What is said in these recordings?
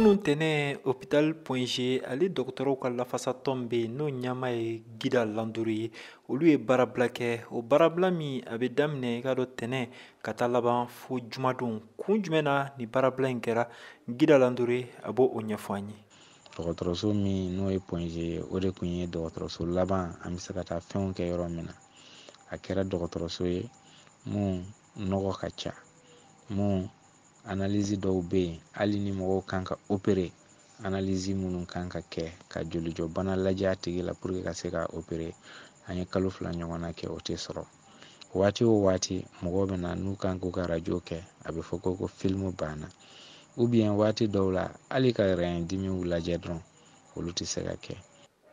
kunun tɛnɛ hôpital Point G ale dɔgɔtɔrɔw ka lafasa tɔn bɛ yen n'o ɲɛmaa ye Gida Landuru ye olu ye baarabila kɛ o baarabila min a bɛ daminɛ i k'a dɔn tɛnɛ ka taa laban fo jumadon kun jumɛn na ni baarabila in kɛra Gida Landuru a b'o ɲɛfɔ an ye. Dɔgɔtɔrɔso min n'o ye Point G ye o de kun ye dɔgɔtɔrɔso laban an bɛ se ka taa fɛnw kɛ yɔrɔ min na a kɛra dɔgɔtɔrɔso ye mun nɔgɔ ka ca mun analyse dɔw bɛ yen hali ni mɔgɔw kan ka opérer analyse minnu kan ka kɛ ka jolijɔ bana lajɛ a tigi la pour que ka se ka opérer an ye kalo 2 ɲɔgɔnna kɛ o tɛ sɔrɔ waati o waati mɔgɔw bɛ na n'u kan k'u ka radio kɛ a bɛ fɔ ko film banna ou bien waati dɔw la hali ka rein dimiw lajɛ dɔrɔn olu tɛ se ka kɛ.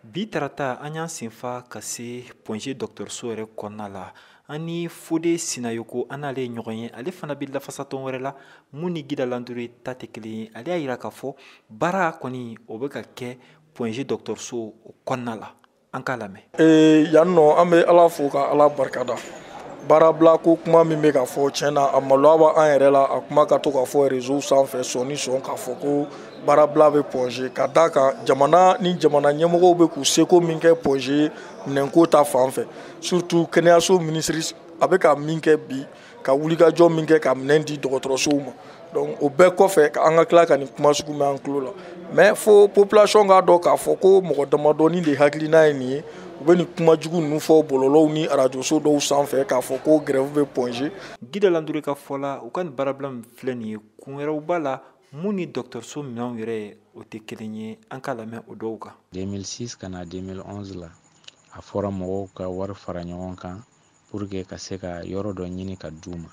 Bi tarata an y'an senfa ka se Point G dɔgɔtɔrɔso yɛrɛ kɔnɔna la an ni Fode Sinayoko an n'ale ye ɲɔgɔn ye ale fana bɛ lafasatɔn wɛrɛ la mun ni Gida Landuru ta tɛ kelen ye ale y'a jira k'a fɔ baara kɔni o bɛ ka kɛ Point G dɔgɔtɔrɔso kɔnɔna la an k'a lamɛn. Yan nɔ an bɛ Ala fo ka Ala barikada baarabila ko kuma min bɛ ka fɔ tiɲɛna a maloya bɛ an yɛrɛ la a kuma ka to ka fɔ réseau sanfɛ sɔni sɔn k'a fɔ ko baarabila bɛ Point G ka d'a kan jamana ni jamana ɲɛmɔgɔw bɛ k'u seko min kɛ Point G minɛnko ta fan fɛ surtout kɛnɛyaso ministre a bɛ ka min kɛ bi ka wulikajɔ min kɛ ka minɛn di dɔgɔtɔrɔsow ma donc o bɛɛ kɔfɛ an ka tila ka nin kuma sugu mɛn an tulo la mais fo population k'a dɔn k'a fɔ ko mɔgɔ damadɔni de hakilina ye nin ye u bɛ nin kuma jugu ninnu fɔ bɔlɔlɔw ni arajoso dɔw sanfɛ k'a fɔ ko grève bɛ Point G. Gida Landuru ka fɔ la u ka nin baarabila min filɛ nin ye kun wɛrɛw b'a la mun ni dɔgɔtɔrɔso minɛnw yɛrɛ o tɛ kelen ye an k'a lamɛn o dɔw kan. 2006 ka na 2011 la a fɔra mɔgɔw ka wari fara ɲɔgɔn kan pour que ka se ka yɔrɔ dɔ ɲini ka d'u ma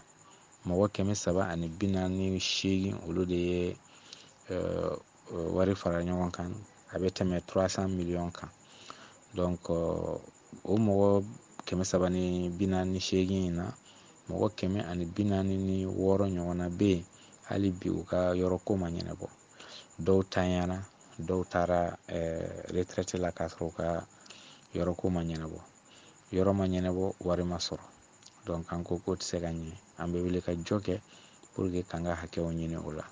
mɔgɔ 348 olu de ye wari fara ɲɔgɔn kan a bɛ tɛmɛ 300 millions kan donc o mɔgɔ 348 in na mɔgɔ 446 ɲɔgɔnna bɛ yen hali bi u ka yɔrɔ ko ma ɲɛnabɔ dɔw tanyana dɔw taara retraite la k'a sɔrɔ u ka yɔrɔ ko ma ɲɛnabɔ yɔrɔ ma ɲɛnabɔ wari ma sɔrɔ donc an ko tɛ se ka ɲɛ an bɛ wele ka jɔ kɛ pour que k'an ka hakɛw ɲini o la.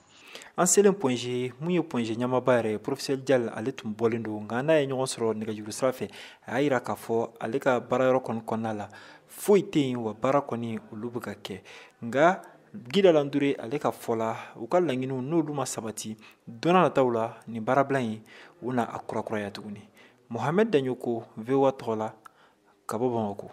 An selen Point G mun ye Point G ɲamaba yɛrɛ Professeur Jal ale tun bɔlen don nka n'a ye ɲɔgɔn sɔrɔ nɛgɛjuru sira fɛ a y'a jira k'a fɔ ale ka baarayɔrɔ kɔni kɔnɔna la foyi tɛ yen wa baara kɔni olu bɛ ka kɛ nka Gida Landuru ale ka fɔ la u ka laɲiniw n'olu ma sabati don n'a nataw la nin baarabila in u na a kurakuraya tuguni. Mohamed Daɲoko VOA tɔgɔ la ka bɔ Bamakɔ.